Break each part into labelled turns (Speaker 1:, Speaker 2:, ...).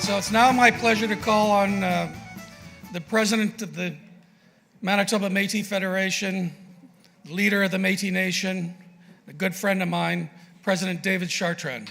Speaker 1: So it's now my pleasure to call on the president of the Manitoba Métis Federation, leader of the Métis Nation, a good friend of mine, President David Chartrand.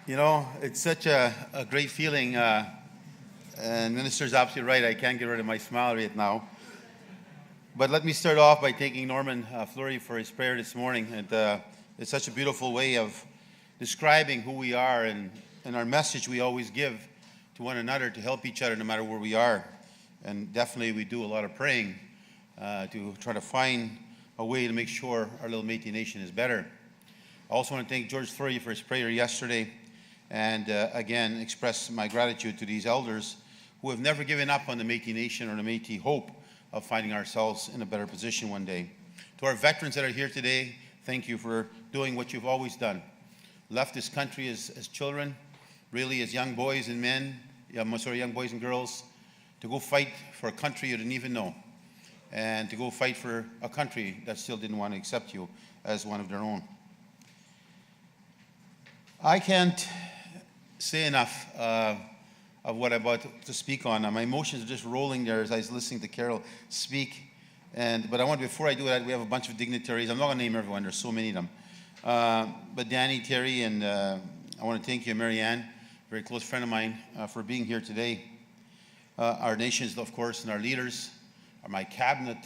Speaker 2: You know, it's such a great feeling, and Minister's absolutely right. I can't get rid of my smile right now. But let me start off by thanking Norman Fleury for his prayer this morning. It's such a beautiful way of describing who we are and our message we always give to one another to help each other no matter where we are. And definitely we do a lot of praying to try to find a way to make sure our little Métis Nation is better. I also want to thank George Fleury for his prayer yesterday, and again express my gratitude to these elders who have never given up on the Métis Nation or the Métis hope of finding ourselves in a better position one day. To our veterans that are here today, thank you for doing what you've always done. Left this country as children, really as young boys and men, young boys and girls, to go fight for a country you didn't even know, and to go fight for a country that still didn't want to accept you as one of their own. I can't say enough of what I'm about to speak on. My emotions are just rolling there as I was listening to Carol speak. But I want, before I do that, we have a bunch of dignitaries. I'm not going to name everyone. There's so many of them. But Danny, Terry, and I want to thank you, Marianne, a very close friend of mine, for being here today. Our nations, of course, and our leaders, my cabinet,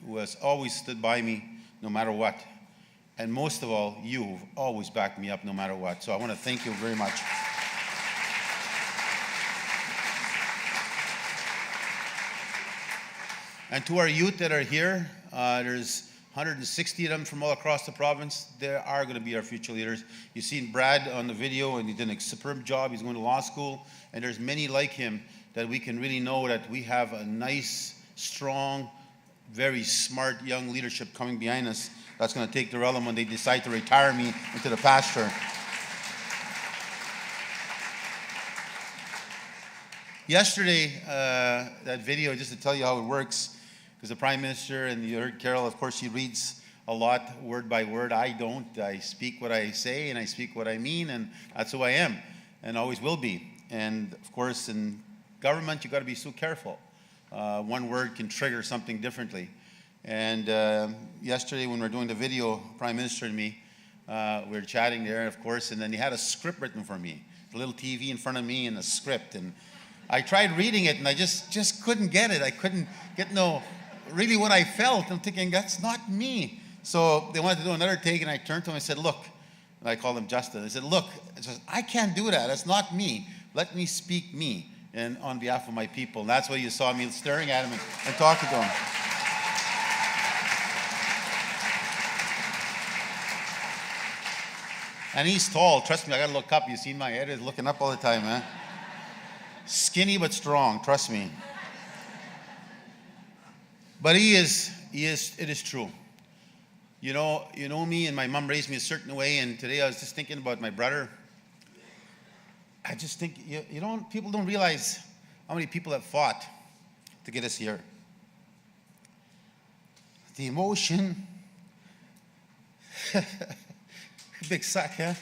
Speaker 2: who has always stood by me no matter what. And most of all, you've always backed me up no matter what. So I want to thank you very much. And to our youth that are here, there's 160 of them from all across the province. They are going to be our future leaders. You've seen Brad on the video, and he did a superb job. He's going to law school. And there's many like him that we can really know that we have a nice, strong, very smart young leadership coming behind us that's going to take the realm when they decide to retire me into the pasture. Yesterday, that video, just to tell you how it works, because the Prime Minister, and you heard Carol, of course, she reads a lot word by word. I don't. I speak what I say, and I speak what I mean, and that's who I am, and always will be. And, of course, in government, you've got to be so careful. One word can trigger something differently. And yesterday when we were doing the video, Prime Minister and me, we were chatting there, of course, and then he had a script written for me, a little TV in front of me and a script. And I tried reading it, and I just couldn't get it. I couldn't get really what I felt. I'm thinking, that's not me. So they wanted to do another take, and I turned to him and I said, look, and I called him Justin. I said, look, I can't do that. That's not me. Let me speak me and on behalf of my people. And that's why you saw me staring at him and talking to him. And he's tall. Trust me, I got to look up. You see my head is looking up all the time, man. Skinny but strong, trust me. But it is true. You know me, and my mom raised me a certain way, and today I was just thinking about my brother. I just think, people don't realize how many people have fought to get us here. The emotion. Big sack, huh?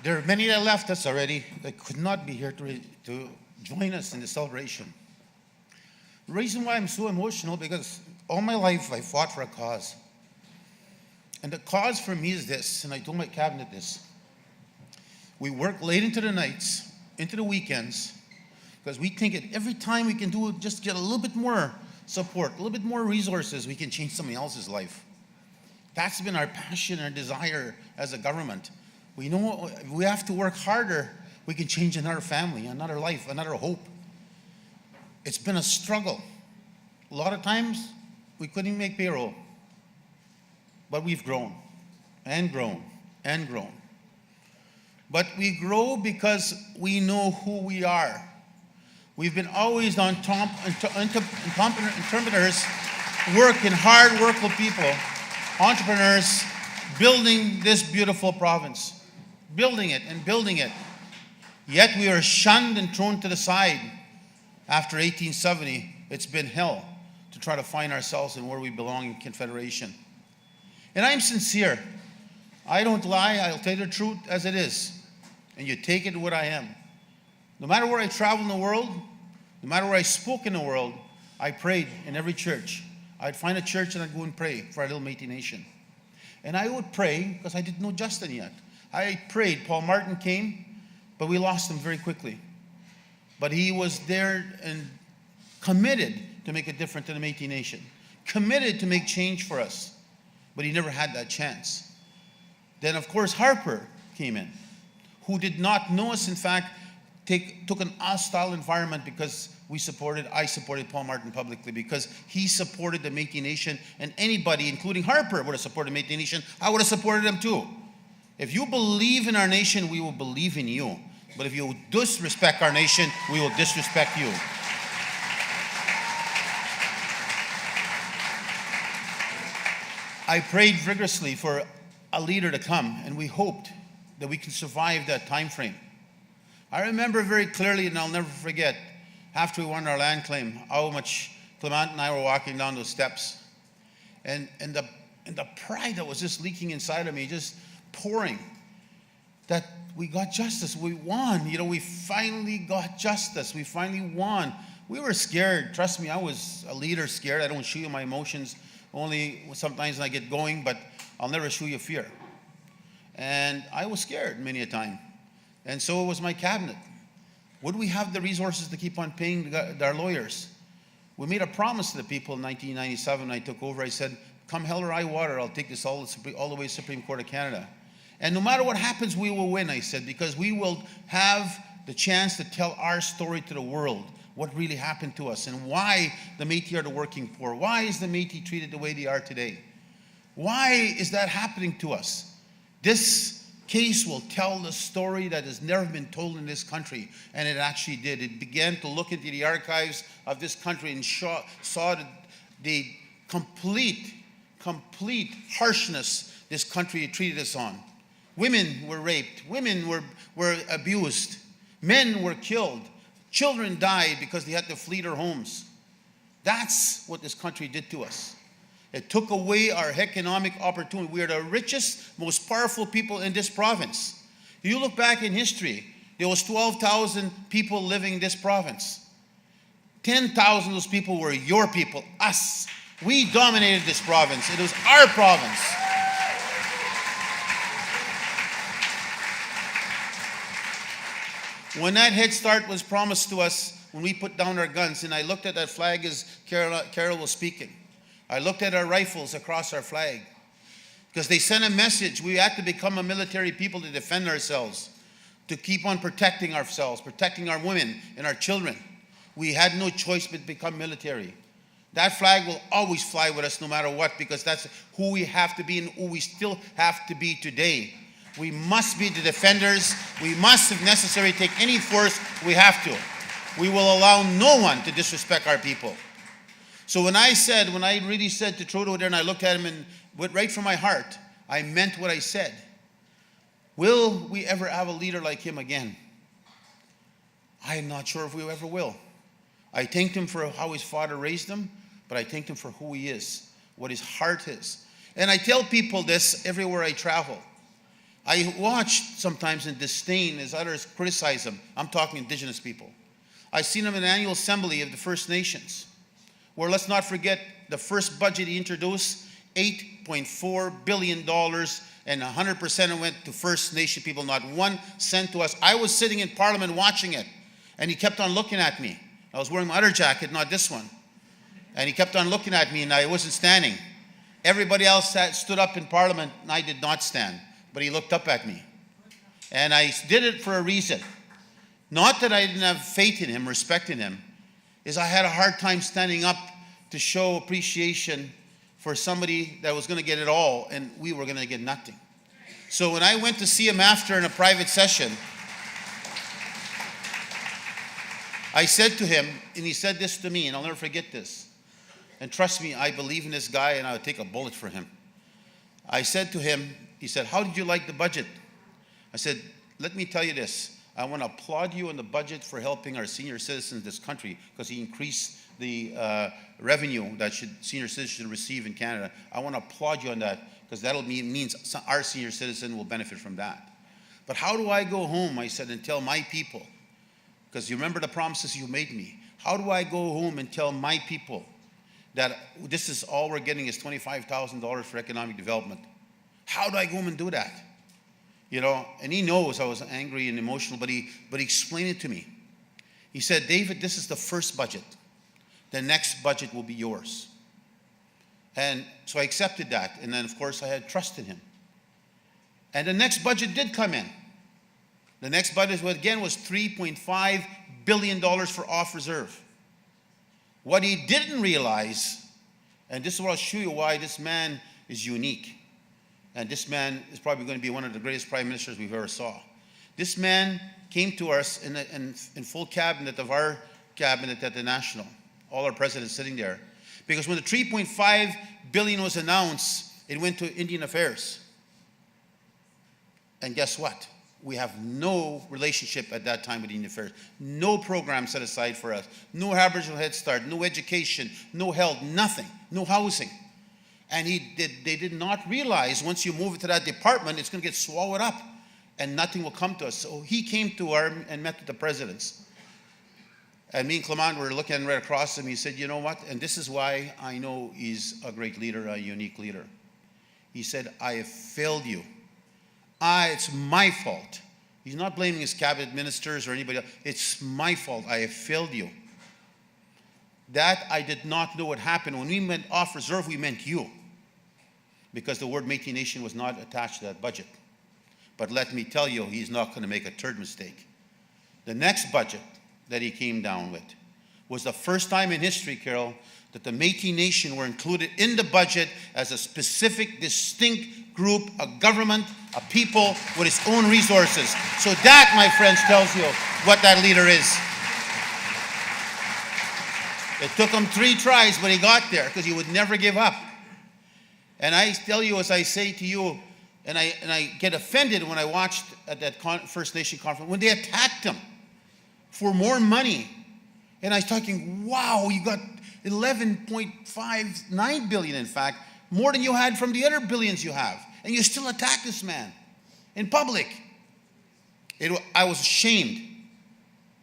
Speaker 2: There are many that left us already that could not be here to join us in the celebration. The reason why I'm so emotional, because all my life I fought for a cause. And the cause for me is this, and I told my cabinet this. We work late into the nights, into the weekends, because we think that every time we can do it, just get a little bit more support, a little bit more resources, we can change somebody else's life. That's been our passion, our desire as a government. We know we have to work harder, we can change another family, another life, another hope. It's been a struggle. a lot of times we couldn't even make payroll. But we've grown and grown and grown. But we grow because we know who we are. We've been always on top, entrepreneurs, working hard, working people, entrepreneurs, building this beautiful province, building it and building it. Yet we are shunned and thrown to the side. After 1870, it's been hell to try to find ourselves and where we belong in Confederation. And I'm sincere. I don't lie. I'll tell you the truth as it is. And you take it what I am. No matter where I travel in the world, no matter where I spoke in the world, I prayed in every church. I'd find a church and I'd go and pray for our little Métis nation. And I would pray because I didn't know Justin yet. I prayed. Paul Martin came, but we lost him very quickly. But he was there and committed to make a difference in the Métis nation. Committed to make change for us. But he never had that chance. Then, of course, Harper came in, who did not know us, in fact, took an hostile environment because I supported Paul Martin publicly because he supported the Métis Nation, and anybody, including Harper, would have supported the Métis Nation. I would have supported them too. If you believe in our nation, we will believe in you. But if you disrespect our nation, we will disrespect you. I prayed vigorously for a leader to come, and we hoped that we can survive that time frame. I remember very clearly, and I'll never forget, after we won our land claim, how much Clement and I were walking down those steps. And the pride that was just leaking inside of me, just pouring, that we got justice. We won. You know, we finally got justice. We finally won. We were scared. Trust me, I was a leader scared. I don't show you my emotions. Only sometimes when I get going, but I'll never show you fear. And I was scared many a time. And so was my cabinet. Would we have the resources to keep on paying our lawyers? We made a promise to the people in 1997 when I took over. I said, come hell or high water, I'll take this all the way to the Supreme Court of Canada. And no matter what happens, we will win, I said, because we will have the chance to tell our story to the world, what really happened to us and why the Métis are the working poor. Why is the Métis treated the way they are today? Why is that happening to us? This case will tell the story that has never been told in this country, and it actually did. It began to look into the archives of this country and saw the complete harshness this country had treated us on. Women were raped. Women were abused. Men were killed. Children died because they had to flee their homes. That's what this country did to us. It took away our economic opportunity. We are the richest, most powerful people in this province. If you look back in history, there was 12,000 people living in this province. 10,000 of those people were your people, us. We dominated this province. It was our province. When that Head Start was promised to us, when we put down our guns, and I looked at that flag as Carol was speaking, I looked at our rifles across our flag because they sent a message. We had to become a military people to defend ourselves, to keep on protecting ourselves, protecting our women and our children. We had no choice but to become military. That flag will always fly with us no matter what, because that's who we have to be and who we still have to be today. We must be the defenders. We must, if necessary, take any force we have to. We will allow no one to disrespect our people. So when I really said to Trudeau there, and I looked at him and went right from my heart, I meant what I said. Will we ever have a leader like him again? I am not sure if we ever will. I thanked him for how his father raised him, but I thanked him for who he is, what his heart is. And I tell people this everywhere I travel. I watch sometimes in disdain as others criticize him. I'm talking Indigenous people. I've seen him in an annual assembly of the First Nations, where, let's not forget, the first budget he introduced, $8.4 billion, and 100% went to First Nation people, not 1 cent to us. I was sitting in Parliament watching it, and he kept on looking at me. I was wearing my other jacket, not this one. And he kept on looking at me, and I wasn't standing. Everybody else stood up in Parliament, and I did not stand. But he looked up at me. And I did it for a reason. Not that I didn't have faith in him, respect in him, is I had a hard time standing up to show appreciation for somebody that was going to get it all and we were going to get nothing. So when I went to see him after in a private session, I said to him, and he said this to me, and I'll never forget this. And trust me, I believe in this guy, and I would take a bullet for him. I said to him, he said, "How did you like the budget?" I said, "Let me tell you this. I want to applaud you on the budget for helping our senior citizens in this country, because he increased the revenue that senior citizens should receive in Canada. I want to applaud you on that, because that'll means our senior citizen will benefit from that. But how do I go home," I said, "and tell my people, because you remember the promises you made me. How do I go home and tell my people that this is all we're getting is $25,000 for economic development? How do I go home and do that?" You know, and he knows I was angry and emotional, but he explained it to me. He said, "David, this is the first budget. The next budget will be yours." And so I accepted that. And then, of course, I had trust in him. And the next budget did come in. The next budget, again, was $3.5 billion for off reserve. What he didn't realize, and this is what I'll show you why this man is unique. And this man is probably going to be one of the greatest prime ministers we've ever saw. This man came to us in full cabinet of our cabinet at the National. All our presidents sitting there. Because when the $3.5 billion was announced, it went to Indian Affairs. And guess what? We have no relationship at that time with Indian Affairs. No program set aside for us. No Aboriginal Head Start, no education, no health, nothing, no housing. And they did not realize once you move it to that department, it's going to get swallowed up and nothing will come to us. So he came to and met with the presidents. And me and Clement were looking right across him. He said, "You know what? And this is why I know he's a great leader, a unique leader." He said, "I have failed you. It's my fault." He's not blaming his cabinet ministers or anybody else. "It's my fault. I have failed you." That I did not know what happened. When we meant off reserve, we meant you. Because the word Métis Nation was not attached to that budget. But let me tell you, he's not going to make a third mistake. The next budget that he came down with was the first time in history, Carol, that the Métis Nation were included in the budget as a specific, distinct group, a government, a people with its own resources. So that, my friends, tells you what that leader is. It took him 3 tries, but he got there because he would never give up. And I tell you, as I say to you, and I get offended when I watched at that First Nation conference, when they attacked him for more money. And I was talking, wow, you got 11.59 billion, in fact, more than you had from the other billions you have. And you still attack this man in public. I was ashamed.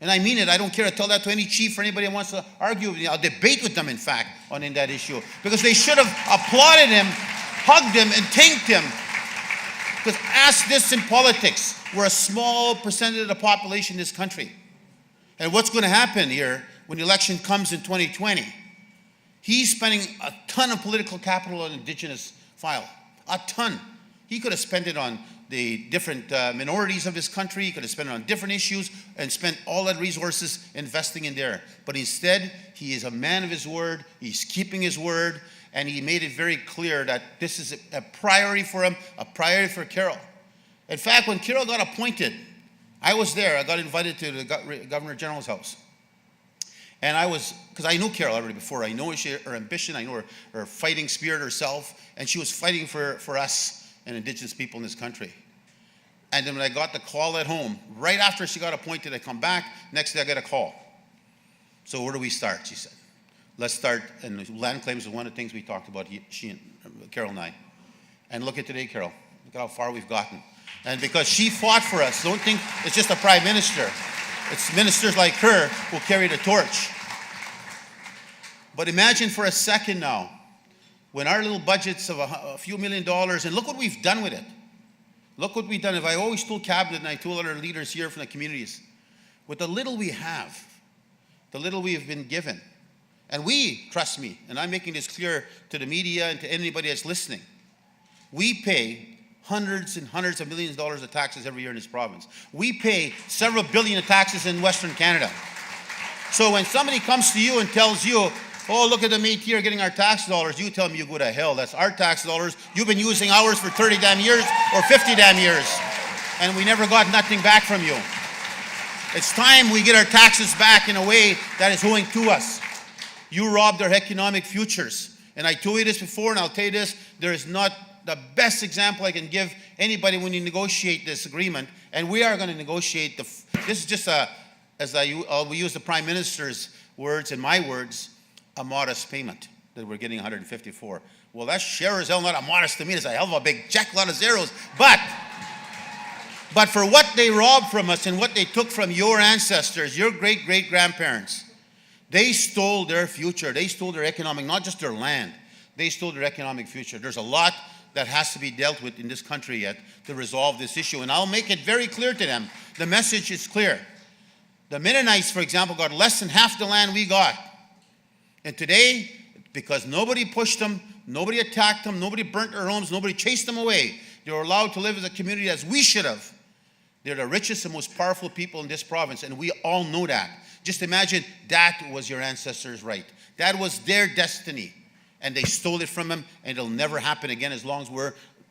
Speaker 2: And I mean it. I don't care. I tell that to any chief or anybody who wants to argue with me. I'll debate with them, in fact, in that issue. Because they should have applauded him, hugged him, and thanked him. Because ask this in politics. We're a small percentage of the population in this country. And what's going to happen here when the election comes in 2020? He's spending a ton of political capital on Indigenous file. A ton. He could have spent it on the different minorities of this country. He could have spent it on different issues and spent all that resources investing in there. But instead, he is a man of his word. He's keeping his word. And he made it very clear that this is a priority for him, a priority for Carol. In fact, when Carol got appointed, I was there. I got invited to the Governor General's house. And I was, because I knew Carol already before. I know her ambition. I know her fighting spirit herself. And she was fighting for us and Indigenous people in this country. And then when I got the call at home, right after she got appointed, I come back. Next day I get a call. "So where do we start?" she said. "Let's start." And land claims was one of the things we talked about, she and Carol and I. And look at today, Carol. Look at how far we've gotten. And because she fought for us, don't think it's just a prime minister. It's ministers like her who carry the torch. But imagine for a second now, when our little budgets of a few $1 million, and look what we've done with it. Look what we've done. If I always told cabinet and I told other leaders here from the communities, with the little we have, the little we have been given, and we, trust me, and I'm making this clear to the media and to anybody that's listening, we pay hundreds and hundreds of millions of dollars of taxes every year in this province. We pay several billion of taxes in Western Canada. So when somebody comes to you and tells you Oh, look at the Métis here getting our tax dollars. You tell me you go to hell. That's our tax dollars. You've been using ours for 30 damn years or 50 damn years. And we never got nothing back from you. It's time we get our taxes back in a way that is owing to us. You robbed our economic futures. And I told you this before, and I'll tell you this, there is not the best example I can give anybody when you negotiate this agreement. And we are going to negotiate this is just we use the Prime Minister's words and my words, a modest payment that we're getting 154. Well, that's sure as hell not a modest to me. It's a hell of a big check, a lot of zeros. But for what they robbed from us and what they took from your ancestors, your great-great-grandparents, they stole their future. They stole their economic, not just their land. They stole their economic future. There's a lot that has to be dealt with in this country yet to resolve this issue. And I'll make it very clear to them. The message is clear. The Mennonites, for example, got less than half the land we got. And today, because nobody pushed them, nobody attacked them, nobody burnt their homes, nobody chased them away, they were allowed to live as a community as we should have. They're the richest and most powerful people in this province, and we all know that. Just imagine that was your ancestors' right. That was their destiny, and they stole it from them, and it'll never happen again as long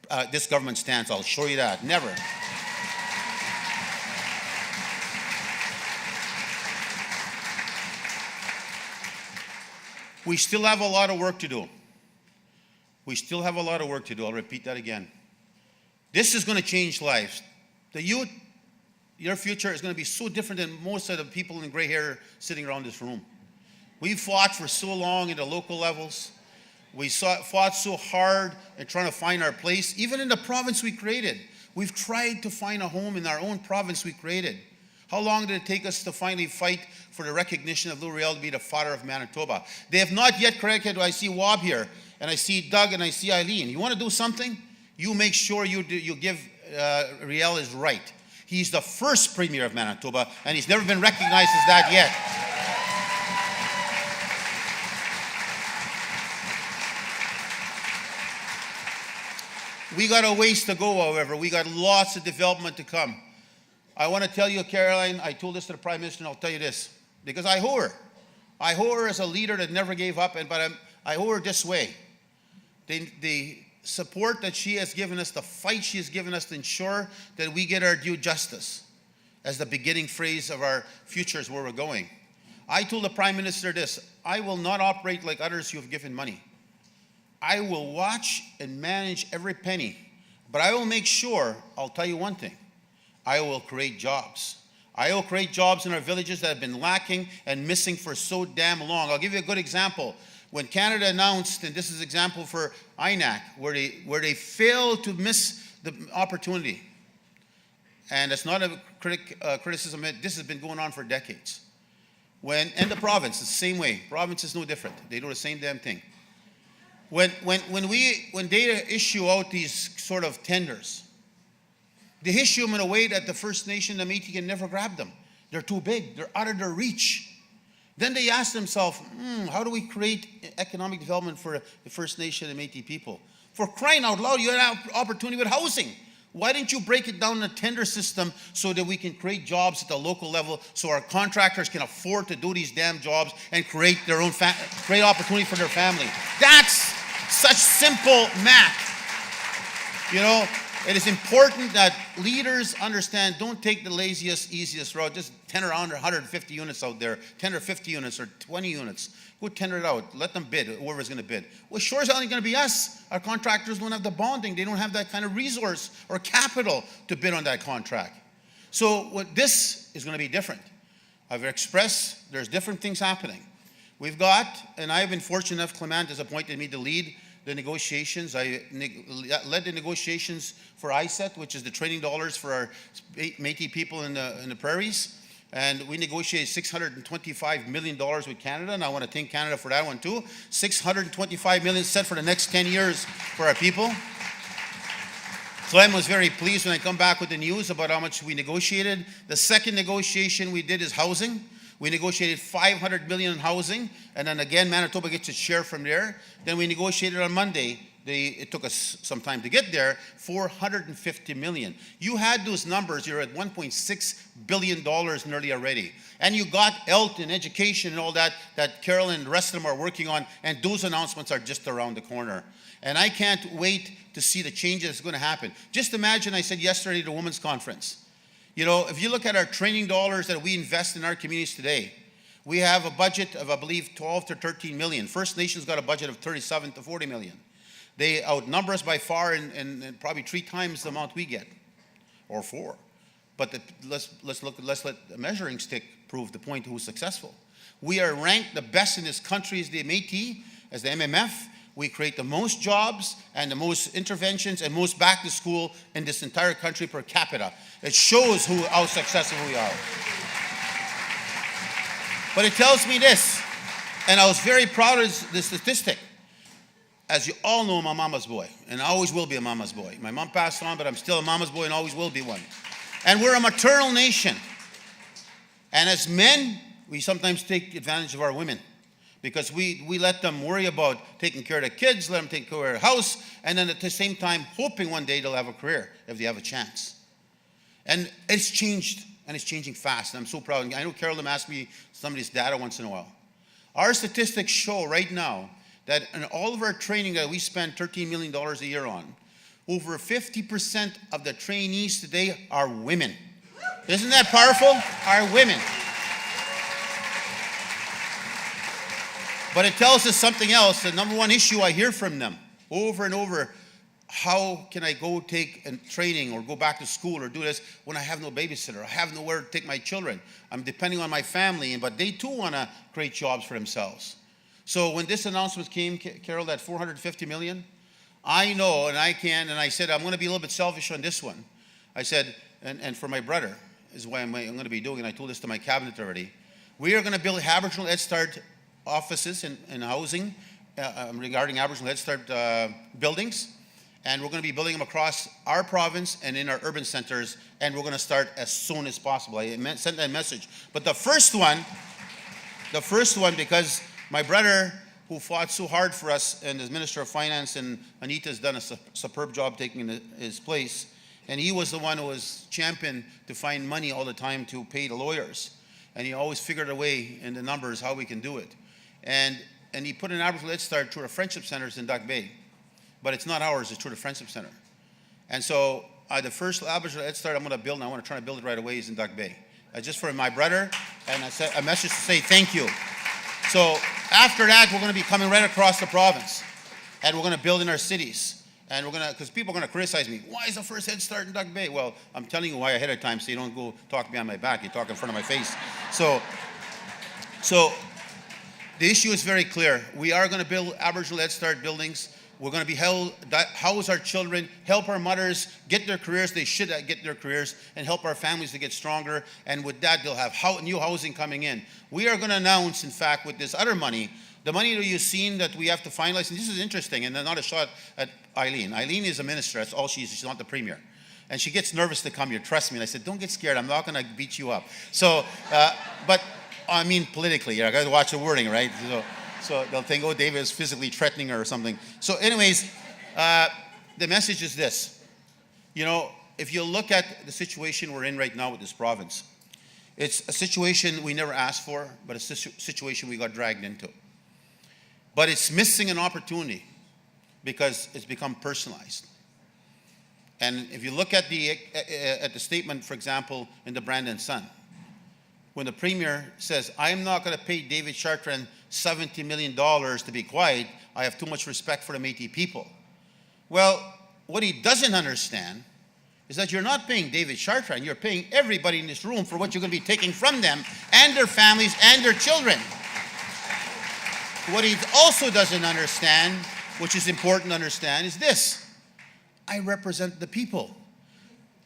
Speaker 2: as this government stands. I'll show you that. Never. We still have a lot of work to do. We still have a lot of work to do. I'll repeat that again. This is going to change lives. The youth, your future is going to be so different than most of the people in gray hair sitting around this room. We fought for so long at the local levels. We fought so hard in trying to find our place. Even in the province we created, we've tried to find a home in our own province we created. How long did it take us to finally fight for the recognition of Louis Riel to be the father of Manitoba? They have not yet corrected. I see Wob here, and I see Doug, and I see Eileen. You want to do something? You make sure you give Riel his right. He's the first premier of Manitoba, and he's never been recognized as that yet. We got a ways to go, however. We got lots of development to come. I want to tell you, Caroline, I told this to the Prime Minister, and I'll tell you this, because I owe her. I owe her as a leader that never gave up, but I owe her this way. The support that she has given us, the fight she has given us to ensure that we get our due justice as the beginning phrase of our futures where we're going. I told the Prime Minister this, I will not operate like others who have given money. I will watch and manage every penny, but I will make sure, I'll tell you one thing, I will create jobs. I will create jobs in our villages that have been lacking and missing for so damn long. I'll give you a good example. When Canada announced, and this is an example for INAC, where they failed to miss the opportunity, and it's not a criticism, this has been going on for decades. And the province, the same way. Province is no different. They do the same damn thing. When they issue out these sort of tenders, they issue them in a way that the First Nation, the Métis, can never grab them. They're too big. They're out of their reach. Then they ask themselves, how do we create economic development for the First Nation and Métis people? For crying out loud, you have an opportunity with housing. Why didn't you break it down in a tender system so that we can create jobs at the local level so our contractors can afford to do these damn jobs and create their own create opportunity for their family? That's such simple math. You know, it is important that leaders understand, don't take the laziest, easiest route. Just tender around 150 units out there, 10 or 50 units or 20 units. Go tender it out. Let them bid, whoever's going to bid. Well, sure as hell ain't going to be us. Our contractors don't have the bonding. They don't have that kind of resource or capital to bid on that contract. So this is going to be different. I've expressed there's different things happening. We've got, and I've been fortunate enough, Clement has appointed me to lead the negotiations. I led the negotiations for ISET, which is the training dollars for our Métis people in the prairies. And we negotiated $625 million with Canada, and I want to thank Canada for that one too. $625 million set for the next 10 years for our people. Clem was very pleased when I come back with the news about how much we negotiated. The second negotiation we did is housing. We negotiated $500 million in housing, and then again, Manitoba gets its share from there. Then we negotiated on Monday it took us some time to get there, 450 million. You had those numbers, you're at $1.6 billion nearly already. And you got health and education and all that Carol and the rest of them are working on, and those announcements are just around the corner. And I can't wait to see the changes that's going to happen. Just imagine, I said yesterday at the Women's Conference, you know, if you look at our training dollars that we invest in our communities today, we have a budget of, I believe, 12 to 13 million. First Nations got a budget of 37 to 40 million. They outnumber us by far and probably 3 times the amount we get, or 4. But let's let the measuring stick prove the point who's successful. We are ranked the best in this country as the Metis, as the MMF. We create the most jobs and the most interventions and most back to school in this entire country per capita. It shows how successful we are. But it tells me this, and I was very proud of the statistic. As you all know, I'm a mama's boy, and I always will be a mama's boy. My mom passed on, but I'm still a mama's boy and always will be one. And we're a maternal nation. And as men, we sometimes take advantage of our women because we let them worry about taking care of the kids, let them take care of the house, and then at the same time, hoping one day they'll have a career if they have a chance. And it's changed, and it's changing fast, and I'm so proud. I know Carolyn asked me somebody's data once in a while. Our statistics show right now that in all of our training that we spend $13 million a year on, over 50% of the trainees today are women. Isn't that powerful? Are women. But it tells us something else. The number one issue I hear from them over and over, how can I go take a training or go back to school or do this when I have no babysitter? I have nowhere to take my children. I'm depending on my family, but they too want to create jobs for themselves. So when this announcement came, Carol, that 450 million, I know, and I said, I'm going to be a little bit selfish on this one. I said, and for my brother, is why I'm going to be doing, and I told this to my cabinet already, we are going to build Aboriginal Head Start offices and housing regarding Aboriginal Head Start buildings, and we're going to be building them across our province and in our urban centers, and we're going to start as soon as possible. I sent that message. But the first one, because my brother, who fought so hard for us, and as Minister of Finance, and Anita's done a superb job taking his place, and he was the one who was champion to find money all the time to pay the lawyers. And he always figured a way in the numbers how we can do it. And he put an Aboriginal Head Start through our Friendship Centers in Duck Bay. But it's not ours, it's through the Friendship Center. And so the first Aboriginal Head Start I'm going to build, and I want to try to build it right away, is in Duck Bay. Just for my brother, and I sent a message to say thank you. So after that, we're going to be coming right across the province, and we're going to build in our cities. And we're going to, because people are going to criticize me, why is the first Head Start in Duck Bay? Well, I'm telling you why ahead of time, so you don't go talk behind my back, you talk in front of my face. So the issue is very clear. We are going to build Aboriginal Head Start buildings. We're going to be house our children, help our mothers get their careers. They should get their careers, and help our families to get stronger. And with that, they'll have new housing coming in. We are going to announce, in fact, with this other money, the money that you've seen that we have to finalize. And this is interesting, and not a shot at Eileen. Eileen is a minister. That's all she is. She's not the premier. And she gets nervous to come here. Trust me. And I said, don't get scared. I'm not going to beat you up. So, but I mean politically. I got to watch the wording, right? So they'll think, oh, David is physically threatening her or something. So anyways, the message is this. You know, if you look at the situation we're in right now with this province, it's a situation we never asked for, but it's a situation we got dragged into. But it's missing an opportunity because it's become personalized. And if you look at the statement, for example, in the Brandon Sun, when the Premier says, I am not going to pay David Chartrand $70 million to be quiet, I have too much respect for the Métis people. Well, what he doesn't understand is that you're not paying David Chartrand, you're paying everybody in this room for what you're going to be taking from them and their families and their children. What he also doesn't understand, which is important to understand, is this. I represent the people.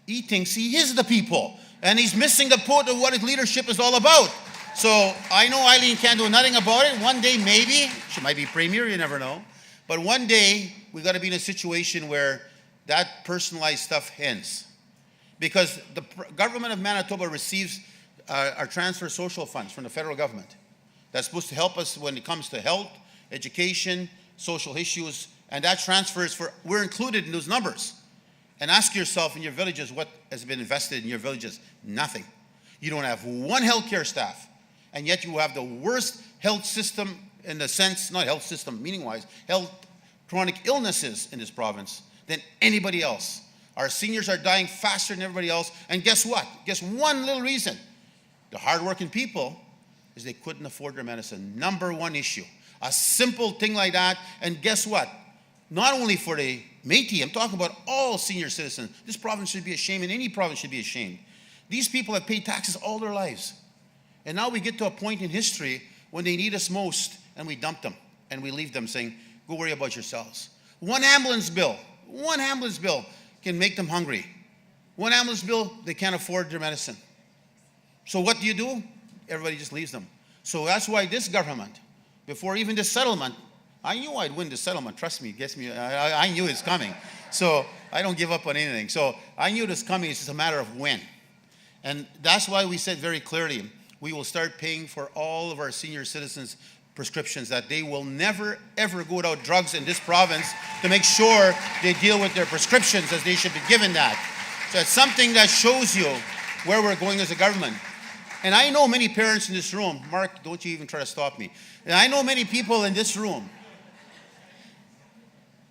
Speaker 2: He thinks he is the people. And he's missing the point of what his leadership is all about. So I know Eileen can't do nothing about it. One day, maybe, she might be premier, you never know. But one day, we got to be in a situation where that personalized stuff ends. Because the government of Manitoba receives our transfer social funds from the federal government. That's supposed to help us when it comes to health, education, social issues, And that transfers we're included in those numbers. And ask yourself in your villages what has been invested in your villages. Nothing. You don't have one healthcare staff. And yet you have the worst health system in the sense, not health system meaning-wise, health chronic illnesses in this province than anybody else. Our seniors are dying faster than everybody else. And guess what? Guess one little reason. The hardworking people is they couldn't afford their medicine. Number one issue. A simple thing like that. And guess what? Not only for the Métis, I'm talking about all senior citizens. This province should be ashamed, and any province should be ashamed. These people have paid taxes all their lives. And now we get to a point in history when they need us most, and we dump them, and we leave them saying, go worry about yourselves. One ambulance bill can make them hungry. One ambulance bill, they can't afford their medicine. So what do? Everybody just leaves them. So that's why this government, before even the settlement, I knew I'd win the settlement. Trust me, I knew it's coming. So I don't give up on anything. So I knew it was coming. It's just a matter of when. And that's why we said very clearly, we will start paying for all of our senior citizens' prescriptions, that they will never, ever go without drugs in this province, to make sure they deal with their prescriptions as they should be given that. So it's something that shows you where we're going as a government. And I know many parents in this room, Mark, don't you even try to stop me. And I know many people in this room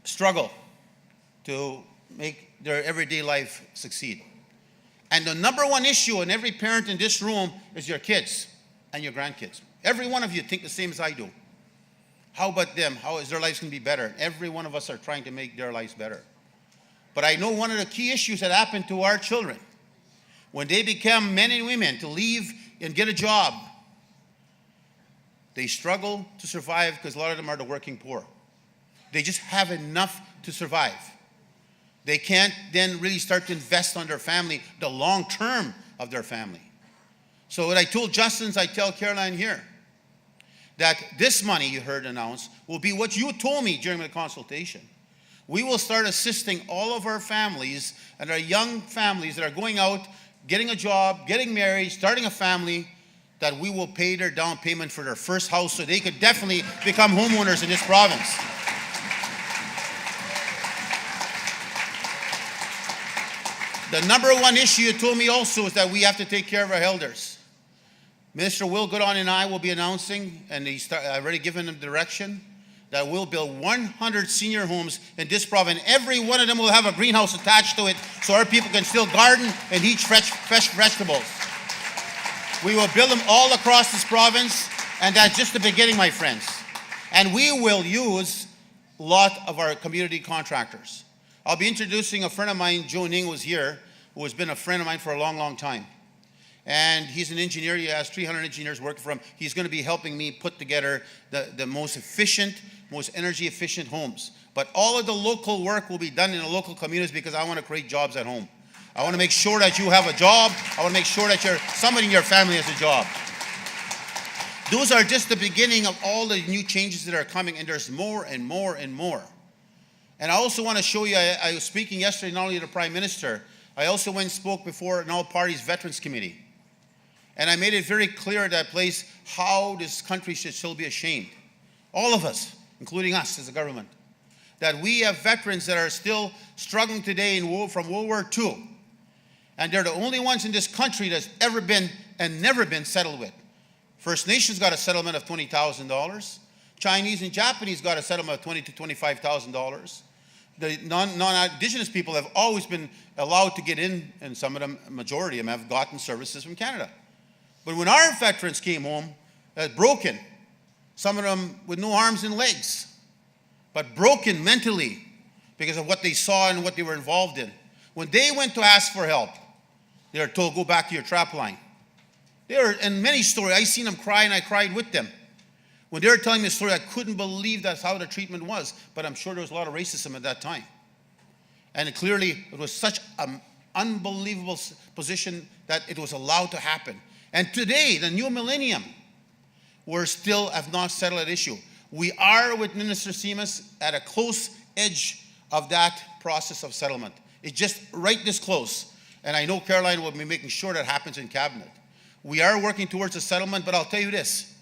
Speaker 2: struggle to make their everyday life succeed. And the number one issue in every parent in this room is your kids and your grandkids. Every one of you think the same as I do. How about them? How is their lives going to be better? Every one of us are trying to make their lives better. But I know one of the key issues that happen to our children when they become men and women to leave and get a job, they struggle to survive because a lot of them are the working poor. They just have enough to survive. They can't then really start to invest on their family, the long term of their family. So what I told Justin's, I tell Caroline here, that this money you heard announced will be what you told me during the consultation. We will start assisting all of our families and our young families that are going out, getting a job, getting married, starting a family, that we will pay their down payment for their first house so they could definitely become homeowners in this province. The number one issue you told me also is that we have to take care of our elders. Minister Will Goodon and I will be announcing, and I've already given them direction, that we'll build 100 senior homes in this province. Every one of them will have a greenhouse attached to it so our people can still garden and eat fresh vegetables. We will build them all across this province, and that's just the beginning, my friends. And we will use a lot of our community contractors. I'll be introducing a friend of mine, Joe Ning was here, who has been a friend of mine for a long, long time. And he's an engineer. He has 300 engineers working for him. He's going to be helping me put together the most efficient, most energy efficient homes. But all of the local work will be done in the local communities because I want to create jobs at home. I want to make sure that you have a job. I want to make sure that somebody in your family has a job. Those are just the beginning of all the new changes that are coming, and there's more and more and more. And I also want to show you, I was speaking yesterday not only to the Prime Minister, I also went and spoke before an all-parties Veterans Committee. And I made it very clear at that place how this country should still be ashamed. All of us, including us as a government, that we have veterans that are still struggling today from World War II. And they're the only ones in this country that's ever been and never been settled with. First Nations got a settlement of $20,000. Chinese and Japanese got a settlement of $20,000 to $25,000. The non-Indigenous people have always been allowed to get in, and some of them, a majority of them, have gotten services from Canada. But when our veterans came home, broken, some of them with no arms and legs, but broken mentally because of what they saw and what they were involved in. When they went to ask for help, they were told, go back to your trap line. There are, in many stories, I seen them cry and I cried with them. When they were telling me the story, I couldn't believe that's how the treatment was, but I'm sure there was a lot of racism at that time. And clearly, it was such an unbelievable position that it was allowed to happen. And today, the new millennium, we still have not settled that issue. We are, with Minister Seamus, at a close edge of that process of settlement. It's just right this close. And I know Caroline will be making sure that happens in Cabinet. We are working towards a settlement, but I'll tell you this.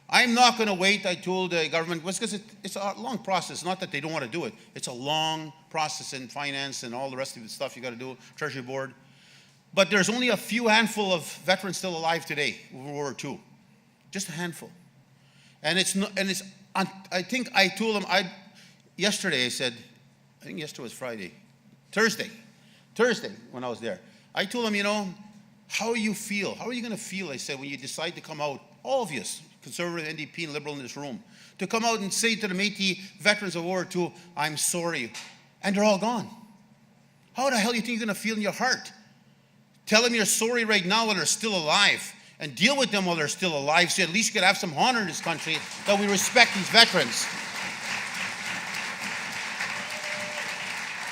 Speaker 2: I'm not going to wait, I told the government, because it's a long process. Not that they don't want to do it. It's a long process in finance and all the rest of the stuff you got to do, Treasury Board. But there's only a few handful of veterans still alive today, World War II. Just a handful. And I think I told them, yesterday I said, I think yesterday was Friday, Thursday when I was there. I told them, you know, how you feel, how are you going to feel, I said, when you decide to come out, all of you, Conservative, NDP, and Liberal in this room, to come out and say to the Métis veterans of World War II, I'm sorry, and they're all gone. How the hell do you think you're going to feel in your heart? Tell them you're sorry right now while they're still alive, and deal with them while they're still alive, so at least you could have some honor in this country that we respect these veterans.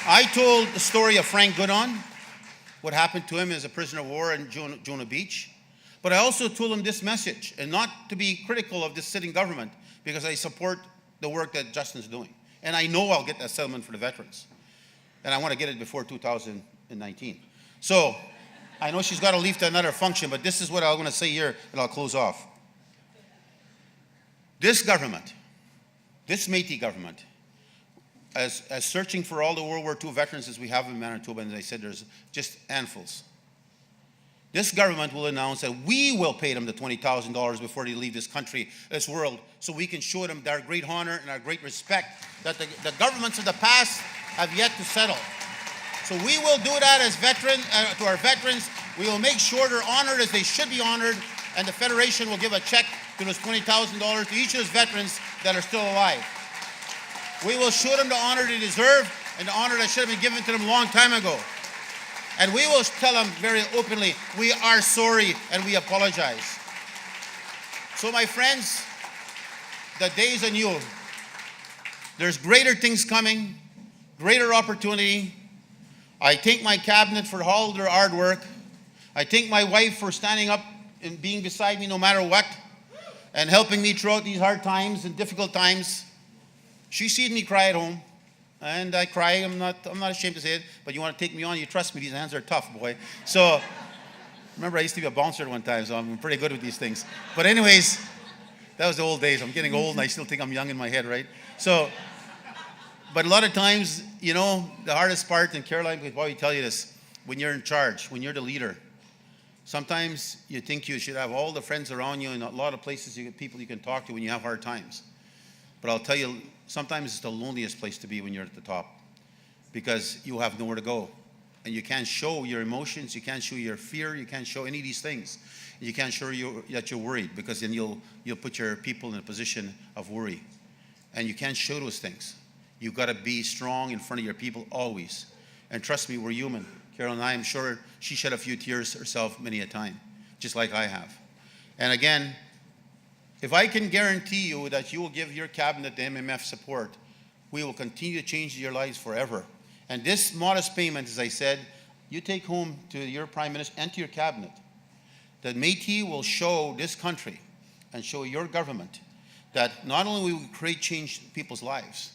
Speaker 2: I told the story of Frank Goodon, what happened to him as a prisoner of war in Jonah Beach. But I also told him this message, and not to be critical of this sitting government, because I support the work that Justin's doing. And I know I'll get that settlement for the veterans. And I want to get it before 2019. So I know she's got to leave to another function, but this is what I'm going to say here, and I'll close off. This government, this Métis government, as searching for all the World War II veterans as we have in Manitoba, and as I said, there's just handfuls. This government will announce that we will pay them the $20,000 before they leave this country, this world, so we can show them our great honor and our great respect that the governments of the past have yet to settle. So we will do that as veterans, to our veterans. We will make sure they're honored as they should be honored, and the Federation will give a check to those $20,000 to each of those veterans that are still alive. We will show them the honor they deserve and the honor that should have been given to them a long time ago. And we will tell them very openly, we are sorry and we apologize. So my friends, the day is anew. There's greater things coming, greater opportunity. I thank my cabinet for all their hard work. I thank my wife for standing up and being beside me no matter what, and helping me throughout these hard times and difficult times. She sees me cry at home. And I cry, I'm not ashamed to say it, but you want to take me on, you trust me, these hands are tough, boy. So, remember I used to be a bouncer at one time, so I'm pretty good with these things. But anyways, that was the old days. I'm getting old and I still think I'm young in my head, right? So, but a lot of times, you know, the hardest part, and Caroline could probably tell you this, when you're in charge, when you're the leader, sometimes you think you should have all the friends around you and a lot of places you get people you can talk to when you have hard times. But I'll tell you, sometimes it's the loneliest place to be when you're at the top, because you have nowhere to go. And you can't show your emotions, you can't show your fear, you can't show any of these things. You can't show that you're worried, because then you'll put your people in a position of worry. And you can't show those things. You've got to be strong in front of your people always. And trust me, we're human. Carol and I, I'm sure she shed a few tears herself many a time, just like I have. And again, if I can guarantee you that you will give your cabinet the MMF support, we will continue to change your lives forever. And this modest payment, as I said, you take home to your Prime Minister and to your cabinet, that Métis will show this country and show your government that not only will we create change in people's lives,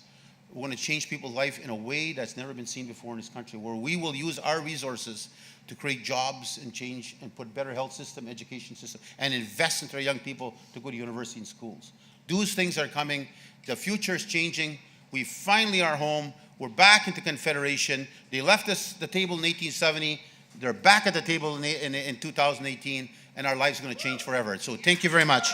Speaker 2: we want to change people's life in a way that's never been seen before in this country, where we will use our resources to create jobs and change and put better health system, education system, and invest into our young people to go to university and schools. Those things are coming. The future is changing. We finally are home. We're back into Confederation. They left us the table in 1870. They're back at the table in 2018, and our lives are going to change forever. So thank you very much.